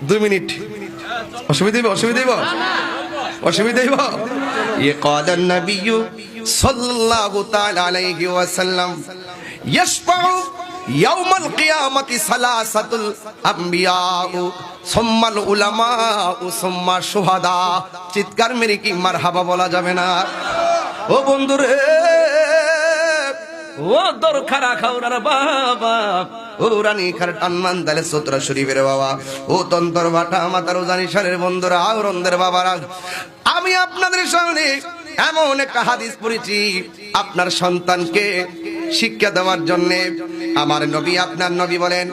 2 minute অসুবিধা قال النبي صلى الله تعالى عليه وسلم يشفع يوم القيامة ثلاثة الأنبياء ثم العلماء ثم الشهداء চিৎকার মেরে কি মারহাবা বলা যাবে না? ও বন্ধুরে, ও দরখারা খাওরার বাবা, ও রানী খার টানমান দালে সূত্র শরীফের বাবা, ও তন্তর বাটা মাতার জানি সারের বন্ধুরা, আওরন্দের বাবারা, আমি আপনাদের সামনে এমন একটা হাদিস পড়েছি আপনার সন্তানকে শিক্ষা দেওয়ার জন্য। আমার নবী আপনার নবী বলেন,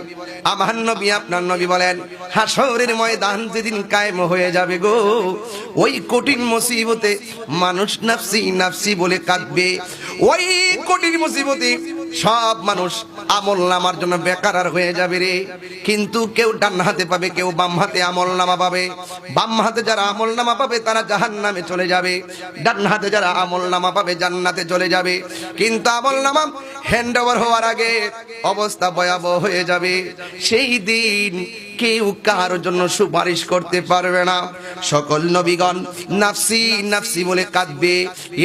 আমার নবী আপনার নবী বলেন, হাসরের ময়দান যেদিন কায়েম হয়ে যাবে গো, ওই কঠিন মুসিবতে মানুষ নাফসি নাফসি বলে কাঁদবে। ওই কঠিন মুসিবতে সব মানুষ আমলনামার জন্য বেকার হয়ে যাবে রে। কিন্তু কেউ ডান হাতে পাবে, কেউ বাম হাতে আমলনামা পাবে। বাম হাতে যারা আমলনামা পাবে তারা জাহান্নামে চলে যাবে, ডান হাতে যারা আমলনামা পাবে জান্নাতে চলে যাবে। কিন্তু আমলনামা হ্যান্ড ওভার হওয়ার আগে অবস্থা ভয়াবহ হয়ে যাবে। সেই দিন কেউ কারোর জন্য সুপারিশ করতে পারবে না। সকল নবীগণ নাফসি নাফসি বলে কাঁদবে।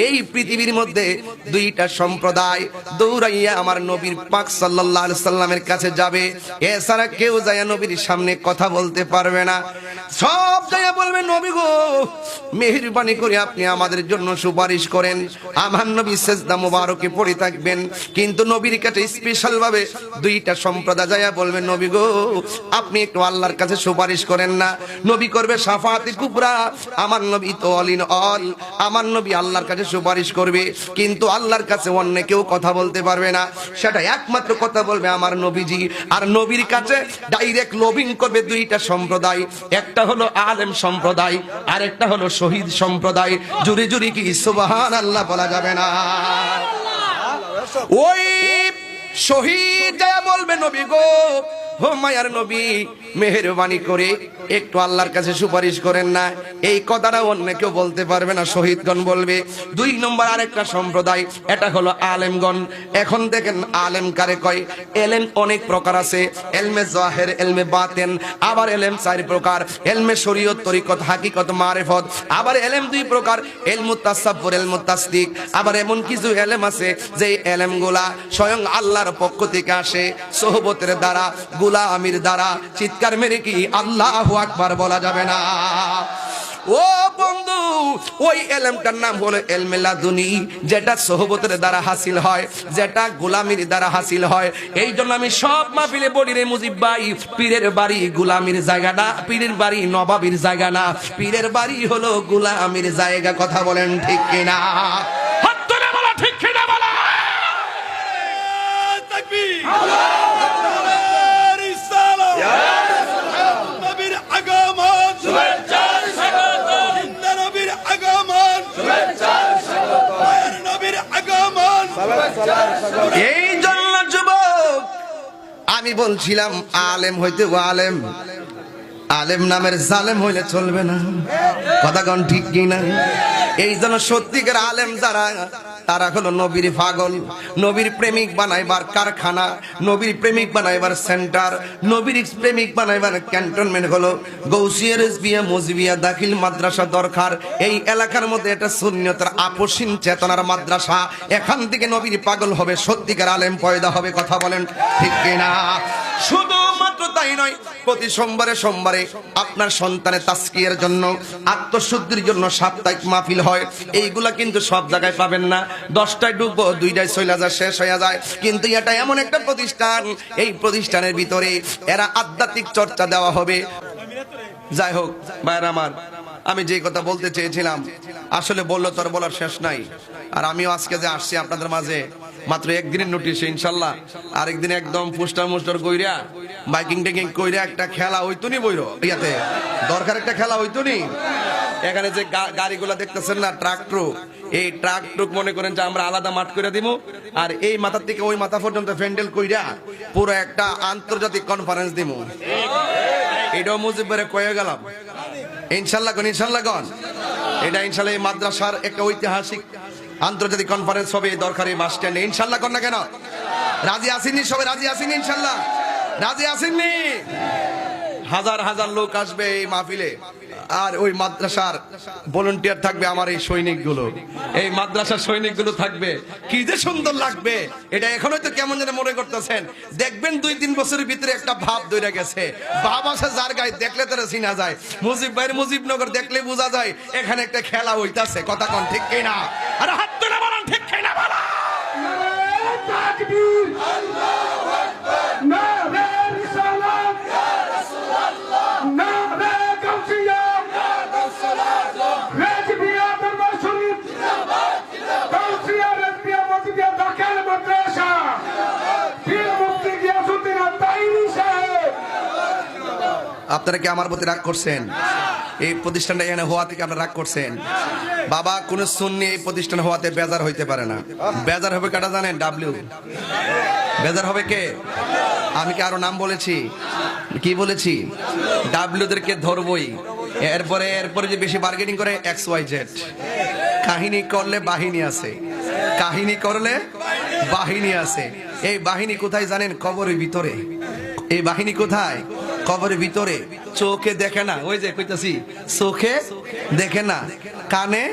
এই পৃথিবীর মধ্যে দুইটা সম্প্রদায় দৌড়াইয়া আমার নবীর পাক সাল্লাল্লাহু আলাইহি সাল্লামের কাছে যাবে, এছাড়া কেউ যায় নবীর সামনে কথা বলতে পারবে না। সব যায় বলবে, নবী গো মেহেরবানি করে আপনি আমাদের জন্য সুপারিশ করেন। আমার নবী সেজদা মোবারকে পড়ে থাকবেন, কিন্তু নবীর কাছে স্পেশাল ভাবে দুইটা সম্প্রদায় যায় বলবে, নবী গো আপনি একটু আল্লাহর কাছে সুপারিশ করেন না। নবী করবে শাফাআতে কুবরা, আমার নবী তো অল ইন অল, আমার নবী আল্লাহর কাছে সুপারিশ করবে, কিন্তু আল্লাহর কাছে অন্য কেউ কথা বলতে পারবে না। সেটা একমাত্র কথা বলবে আমার নবীজি। আর নবীর কাছে ডাইরেক্ট লবিং করবে দুইটা সম্প্রদায়, একটা হলো আলেম সম্প্রদায়, আর একটা হলো শহীদ সম্প্রদায়। জুরি জুরি কি সুবহানাল্লাহ বলা যাবে না? ওই শহীদ যায় বলবে, নবী গো ও মায়ার নবী মেহেরবানি করে একটু আল্লাহর কাছে সুপারিশ করেন না। এই কথাটা অন্য কেউ বলতে পারবে না, শহীদগণ বলবে। 2 নম্বর আরেকটা সম্প্রদায়, এটা হলো আলেমগণ। এখন দেখেন আলেম কারে কয়? এলেম অনেক প্রকার আছে, এলমে জাহের, এলমে বাতেন, আবার এলেম 4 প্রকার, এলমে শরীয়ত, তরিকত, হাকিকত, মারিফত। আবার এলেম 2 প্রকার, এলমুত তাসাব্বুর, এলমুত তাসদিক। আবার এমন কিছু এলেম আছে যে এলেমগুলা স্বয়ং আল্লাহর পক্ষ থেকে আসে, সোহবতের দ্বারা, গোলামির দ্বারা। চিৎকার মেরে কি আল্লাহু আকবার বলা যাবে না? ও বন্ধু, ওই এলেমটার নাম হলো এলমে লাদুনী, যেটা সোহবতের দ্বারা হাসিল হয়, যেটা গোলামির দ্বারা হাসিল হয়। এই জন্য আমি সব মাহফিলে বলি রে মুজিব ভাই, পীরের বাড়ি গোলামির জায়গা না, পীরের বাড়ি নবাবির জায়গা না, পীরের বাড়ি হলো গোলামির জায়গা। কথা বলেন ঠিক কিনা? হাত তুলে বলা ঠিক কিনা বলা। তাকবীর, এই জন্য যুবক আমি বলছিলাম আলেম হইতে আলেম, আলেম নামের জালেম হইলে চলবে না। কথা কোন ঠিক কিনা? এই জন্য সত্যিকার আলেম যারা, তারা হলো নবীর পাগল, নবীর প্রেমিক বানাইবার কারখানা, নবীর প্রেমিক বানাইবার সেন্টার, নবীর প্রেমিক বানাইবার ক্যান্টনমেন্ট হলো গৌসিয়া, রেজবিয়া, মজবিয়া, দাখিল মাদ্রাসা দরকার। এই এলাকার মধ্যে এটা সুন্নিয়তের আপসীন চেতনার মাদ্রাসা। এখান থেকে নবীর পাগল হবে, সত্যিকার আলেম পয়দা হবে। কথা বলেন ঠিক কিনা? শুধুমাত্র তাই নয়, প্রতি সোমবারে সোমবারে আপনার সন্তানের তাজকিয়ার জন্য, আত্মশুদ্ধির জন্য সাপ্তাহিক মাহফিল হয়। এইগুলা কিন্তু সব জায়গায় পাবেন না। 10টায় ঢুকবো, 2টায় চলে যায়, শেষ হয়ে যায়। কিন্তু এটা এমন একটা প্রতিষ্ঠান, এই প্রতিষ্ঠানের ভিতরে এরা আধ্যাত্মিক চর্চা দেওয়া হবে। যাই হোক ভাইরা আমার, আমি যে কথা বলতে চেয়েছিলাম আসলে বললো তোর বলার শেষ নাই। আর আমিও আজকে যে আসছি আপনাদের মাঝে মাত্র 1 দিনের নোটিশ, ইনশাল্লাহ আরেকদিন একদম পুস্টার মুস্টার কইরা বাইকিং টেকিং কইরা একটা খেলা হইতো নি বইরো, ইয়াতে দরকার একটা খেলা হইতো নি। এখানে যে গাড়িগুলা দেখতেছেন না, ট্রাক ট্রুক, এই ট্রাক ট্রুক মনে করেন যে আমরা আলাদা মাঠ করে দিব, আর এই মাথা থেকে ওই মাথা পর্যন্ত প্যান্ডেল কইরা পুরো একটা আন্তর্জাতিক কনফারেন্স দিব। এটাও মুজিব ভাইরে কয়ে গেলাম, ইনশাল্লাহ কোন, ইনশাল্লাহ কোন, এটা ইনশাল্লাহ এই মাদ্রাসার একটা ঐতিহাসিক আন্তর্জাতিক কনফারেন্স হবে দরকারি বাস স্ট্যান্ডে। ইনশাল্লাহ কোন না কেন? রাজি আসেননি? সবাই রাজি আসেননি? ইনশাল্লাহ রাজি আসেননি? হাজার হাজার লোক আসবে এই মাহফিলে, আর ওই মাদ্রাসার ভলান্টিয়ার থাকবে আমার এই সৈনিকগুলো, এই মাদ্রাসার সৈনিকগুলো থাকবে। কি যে সুন্দর লাগবে, এটা এখনো তো কেমন যেন মনে করতেছেন। দেখবেন 2-3 বছরের ভিতরে একটা ভাব ধরে গেছে, ভাব আছে যার গায়ে দেখলে তারা চিনা যায়। মুজিব ভাইয়ের মুজিবনগর দেখলে বোঝা যায় এখানে একটা খেলা হইতাছে। কথা কোন ঠিক কিনা? আরে হাত তুলে বলেন ঠিক কিনা বলা। তাকবীর, আল্লাহু আকবার, নারে রিসালাত, ইয়া রাসূলুল্লাহ, নারে গাউসিয়া, ইয়া রাসূলুল্লাহ, রাজবিয়া দরবার শরীফ, জিন্দাবাদ জিন্দাবাদ, গাউসিয়া রাজবিয়া মসজিদে দাখিল মাদ্রাসা, জিন্দাবাদ, পীর মুফতি গিয়াসউদ্দিন আত-তাইরি সাহেব। আপনারা কি আমার প্রতি রাগ করছেন? এই প্রতিষ্ঠানটা এখানে হওয়া থেকে আপনারা রাগ করছেন? বাবা, কোন সুন্নি এই প্রতিষ্ঠান হওয়াতে বেজার হইতে পারে না। বেজার হবে কাটা জানেন? ডাব্লিউ। বেজার হবে কে? আমি কি আরো নাম বলেছি? কি বলেছি? ডাব্লিউদেরকে ধরবই। এরপরে যে বেশি বার্গেনিং করে XYZ। কাহিনী করলে বাহিনী আছে, কাহিনী করলে বাহিনী আছে। এই বাহিনী কোথায় জানেন? কবরের ভিতরে। এই বাহিনী কোথায়? কবরের ভিতরে। চোখে দেখে না, ওই যে কইতাছি, চোখে দেখে না, কানে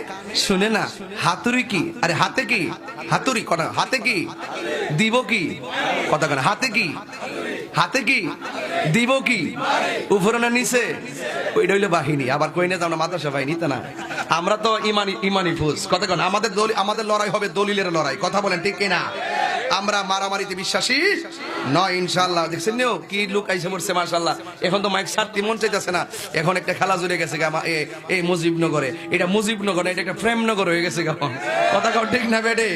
শুনে না। হাতুড়ি কি? আরে হাতে কি? হাতুড়ি কটা হাতে কি দিব কি? কথা কেন? হাতে কি? হাতে কি দিব কি? উপরে না নিচে? ওইটা হইলো বাহিনী। আবার কই না আমরা মাদ্রাসা বাহিনী, তা না, আমরা তো ইমানি ফুজ। কথা কেন? আমাদের লড়াই হবে দলিলের লড়াই। কথা বলেন ঠিক কিনা? আমরা মারামারিতে বিশ্বাসী নয় ইনশাআল্লাহ। দেখছেন নিও কি লোক আইসে পড়ছে মাশাআল্লাহ। এখন তো মাইক ছাড়তে মন চাইতেছে না। এখন একটা খেলা জুড়ে গেছে এই মুজিবনগরে। এটা মুজিবনগর না, এটা একটা প্রেমনগর হয়ে গেছে। কথা ঠিক না বেডে?